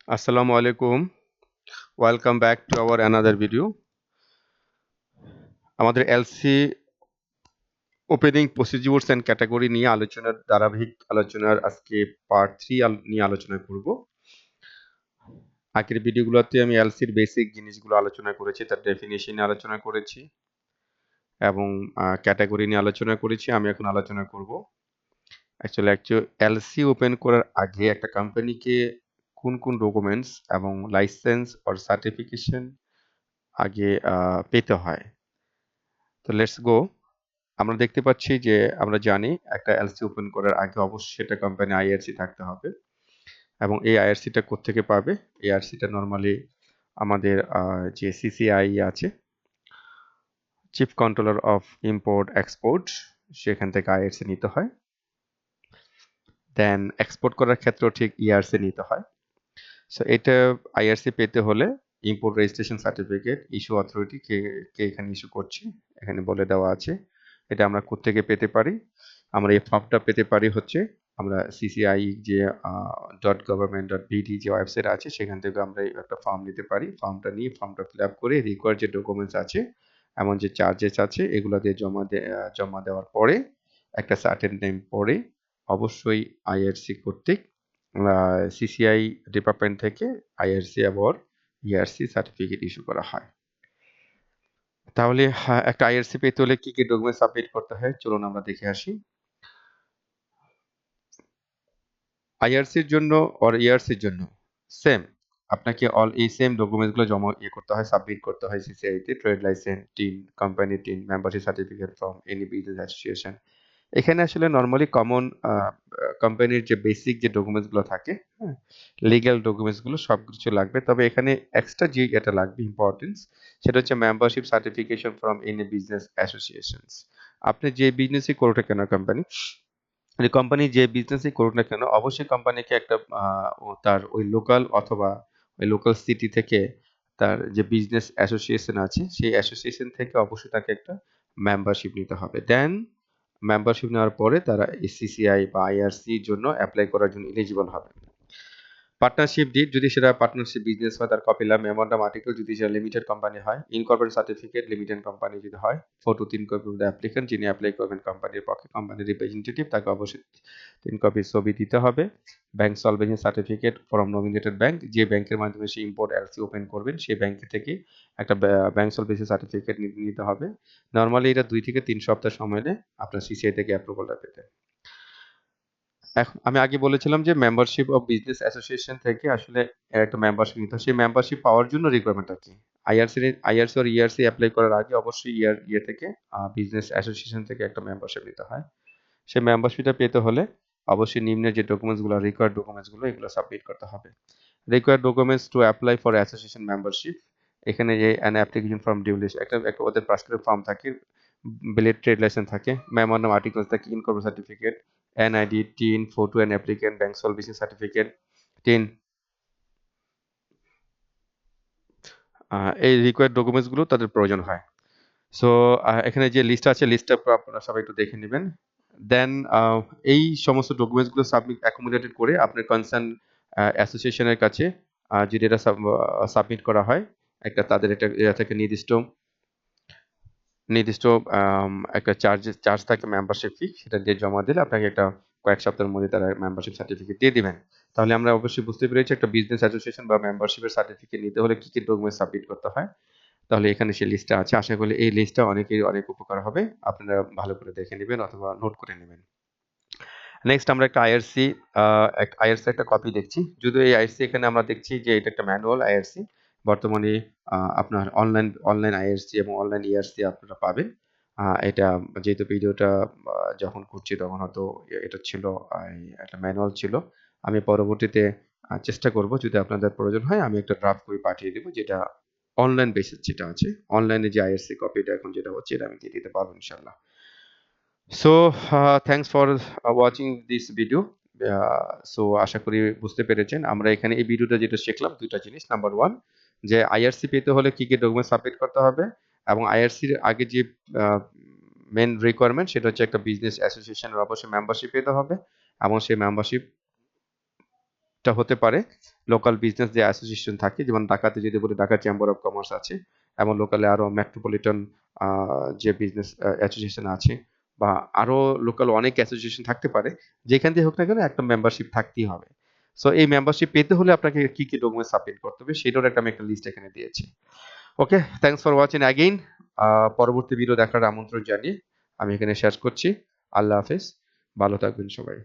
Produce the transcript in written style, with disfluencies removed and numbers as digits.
Assalamu alaikum. Welcome back to our another video. আমাদের LC opening procedures and category নিয়ে আলোচনার ধারাবাহিক আলোচনার আজকে পার্ট 3 নিয়ে আলোচনা করব। আগের ভিডিওগুলোতে আমি এলসির বেসিক জিনিসগুলো আলোচনা করেছি, তার ডেফিনিশন নিয়ে আলোচনা করেছি এবং ক্যাটাগরি নিয়ে আলোচনা করেছি। আমি এখন আলোচনা করব অ্যাকচুয়ালি এলসি ওপেন করার আগে একটা কোম্পানিকে কোন কোন ডকুমেন্টস এবং লাইসেন্স অর সার্টিফিকেশন আগে পেতে হয়। তো লেটস গো। আমরা দেখতে পাচ্ছি যে আমরা জানি একটা এলসি ওপেন করার আগে অবশ্যই সেটা কোম্পানি আইআরসি থাকতে হবে এবং এই আইআরসিটা কোত্থেকে পাবে? এই আইআরসিটা নরমালি আমাদের যে সিসিআই আছে, chief controller of import export, সেখান থেকে আইআরসি নিতে হয়। দেন এক্সপোর্ট করার ক্ষেত্রেও ঠিক ইআরসি নিতে হয়। সো এটা আইআরসি পেতে হলে import registration certificate issue authority কে কে এখানে ইস্যু করছে এখানে বলে দেওয়া আছে। এটা আমরা কোত্থেকে পেতে পারি? আমরা এই ফর্মটা পেতে পারি হচ্ছে আমরা সিসিআই যে .government.bd যে ওয়েবসাইট আছে সেখান থেকে আমরা একটা ফর্ম নিতে পারি। ফর্মটা নিয়ে ফর্মটা ফিল আপ করে রিকোয়ার্ড যে ডকুমেন্টস আছে এমন যে চার্জেস আছে এগুলো দিয়ে জমা দেওয়ার পরে একটা সার্টেন টাইম পরে অবশ্যই আইআরসি কর্তৃক সিসিআই ডিপার্টমেন্ট থেকে আইআরসি এবং ইআরসি সার্টিফিকেট ইস্যু করা হয়। তাহলে একটা আইআরসি পেতে হলে কি কি ডকুমেন্ট সাবমিট করতে হয় চলুন আমরা দেখে আসি। আইআরসির জন্য অর ইআরসির জন্য সেম আপনাকে এই সেম ডকুমেন্টসগুলো জমা করতে হয়, সাবমিট করতে হয় সিসিআইতে। Trade licence, TIN, company TIN, membership certificate from any business association. এখানে আসলে নরমালি কমন কোম্পানির যে বেসিক যে ডকুমেন্টসগুলো থাকে, হ্যাঁ, লিগ্যাল ডকুমেন্টসগুলো সব কিছু লাগবে। তবে এখানে এক্সট্রা যে এটা লাগবে ইম্পর্টেন্স সেটা হচ্ছে membership certification from any business associations. আপনি যে বিজনেসই করুক না কেন কোম্পানি যে বিজনেসই করুক না কেন অবশ্যই কোম্পানিকে একটা তার ওই লোকাল অথবা ওই লোকাল সিটি থেকে তার যে বিজনেস অ্যাসোসিয়েশন আছে সেই অ্যাসোসিয়েশন থেকে অবশ্যই তাকে একটা মেম্বারশিপ নিতে হবে। দেন মেম্বারশিপ নেওয়ার পরে তারা এসসিসিআই বা আইআরসির জন্য অ্যাপ্লাই করার জন্য এলিজিবল হবে। পার্টনারশিপ ডিড যদি সেটা পার্টনারশিপ বিজনেস হয় তার কপি লাগবে। মেমোরান্ডাম আর্টিকেল যদি সেটা লিমিটেড কোম্পানি হয়, ইনকর্পোরেট সার্টিফিকেট লিমিটেড কোম্পানি যদি হয়, photo 3 copy of the applicant যিনি অ্যাপ্লাই করবেন কোম্পানির পক্ষে, কোম্পানির রিপ্রেজেন্টেটিভ, তাকে অবশ্যই 3 কপি ছবি দিতে হবে। Bank solvency certificate from nominated bank, যে ব্যাংকের মাধ্যমে সে ইম্পোর্ট এলসি ওপেন করবেন সেই ব্যাংক থেকে একটা ব্যাংক সলভেন্সি সার্টিফিকেট নিতে হবে। নরমালি এটা 2 থেকে 3 সপ্তাহ সময় নেয় আপনার সিসিআই থেকে অ্যাপ্রুভালটা পেতে। এখন আমি আগে বলেছিলাম যে মেম্বারশিপ অফ বিজনেস অ্যাসোসিয়েশন থেকে আসলে একটা মেম্বারশিপ নিতে হয়। সেই মেম্বারশিপ পাওয়ার জন্য রিকোয়ারমেন্টটা কি? আইআরসি আর ইআরসি অ্যাপ্লাই করার আগে অবশ্যই থেকে বিজনেস অ্যাসোসিয়েশন থেকে একটা মেম্বারশিপ নিতে হয়। সেই মেম্বারশিপটা পেতে হলে অবশ্যই নিম্নের যে ডকুমেন্টসগুলো রিকোয়ার্ড ডকুমেন্টসগুলো এগুলো সাবমিট করতে হবে। Required documents to apply for association membership, এখানে যে অ্যান অ্যাপ্লিকেশন ফর্ম ডিউলিশ একটা ওদের পার্সোনাল ফর্ম থাকে, বিলেট ট্রেড লাইসেন্স থাকে, মেমোরান্ডাম আর্টিকেলস থাকে, incorporate certificate, NID, tin, photo and applicant, bank solvency certificate, tin, এই রিকোয়ার্ড ডকুমেন্টসগুলো তাদের প্রয়োজন হয়। সো এখানে যে লিস্ট আছে লিস্টটা আপনারা সবাই একটু দেখে নেবেন। দেন এই সমস্ত ডকুমেন্টসগুলো অ্যাকোমোডেটেড করে আপনার কনসার্ন অ্যাসোসিয়েশনের কাছে যদি এটা সাবমিট করা হয়, একটা তাদের এটা থেকে নির্দিষ্ট নির্দিষ্ট একটা চার্জ থাকে মেম্বারশিপ ফি, সেটা দিয়ে জমা দিলে আপনাকে একটা কয়েক সপ্তাহের মধ্যে তারা মেম্বারশিপ সার্টিফিকেট দিয়ে দিবেন। তাহলে আমরা অবশ্যই বুঝতে পেরেছি একটা বিজনেস অ্যাসোসিয়েশন বা মেম্বারশিপের সার্টিফিকেট নিতে হলে কি কি ডকুমেন্ট সাবমিট করতে হয়। তাহলে এখানে সেই লিস্টটা আছে। আশা করি এই লিস্টটা অনেকেরই অনেক উপকার হবে। আপনারা ভালো করে দেখে নিবেন অথবা নোট করে নিবেন। নেক্সট আমরা একটা আইআরসি একটা কপি দেখছি। যদিও এই আইআরসি এখানে আমরা দেখছি যে এটা একটা ম্যানুয়াল আইআরসি। বর্তমানে আপনার অনলাইন আইআরসি এবং অনলাইন ইআরসি আপনারা পাবেন। এটা যেহেতু ভিডিওটা যখন করছি তখন হয়তো এটা ছিল একটা ম্যানুয়াল ছিল। আমি পরবর্তীতে চেষ্টা করব যদি আপনাদের প্রয়োজন হয় আমি একটা ড্রাফট কপি পাঠিয়ে দেব, যেটা অনলাইন বেসিস যেটা আছে। অনলাইনে যে আইআরসি কপিটা এখন যেটা হচ্ছে এটা আমি দিয়ে দিতে পারবো ইনশাআল্লাহ। So thanks for watching this video. So আশা করি বুঝতে পেরেছেন। আমরা এখানে এই ভিডিওটা যেটা শিখলাম ২ টা জিনিস। নাম্বার 1 যে আইআরসি পেতে হলে কি কি ডকুমেন্ট সাবমিট করতে হবে এবং আইআরসির আগে যে আ মেইন রিকোয়ারমেন্ট সেটা হচ্ছে একটা বিজনেস অ্যাসোসিয়েশনের অবশ্যই মেম্বারশিপ পেতে হবে এবং সেই মেম্বারশিপটা এটা হতে পারে লোকাল বিজনেস যে অ্যাসোসিয়েশন থাকে, যেমন ঢাকাতে যদি বলি ঢাকা চেম্বার অফ কমার্স আছে, এমন লোকালে আরো মেট্রোপলিটন যে বিজনেস অ্যাসোসিয়েশন আছে, বা আরো লোকাল অনেক অ্যাসোসিয়েশন থাকতে পারে। যেখান দিয়ে হোক না কেন একটা মেম্বারশিপ থাকতেই হবে। সো এই মেম্বারশিপ পেতে হলে আপনাকে কি কি ডকুমেন্ট সাবমিট করতে হবে সেটার আমি একটা লিস্ট এখানে দিয়েছি। ওকে, থ্যাংকস ফর ওয়াচিং অ্যাগেইন। পরবর্তী ভিডিও দেখার আমন্ত্রণ জানিয়ে আমি এখানে শেষ করছি। আল্লাহ হাফেজ, ভালো থাকবেন সবাই।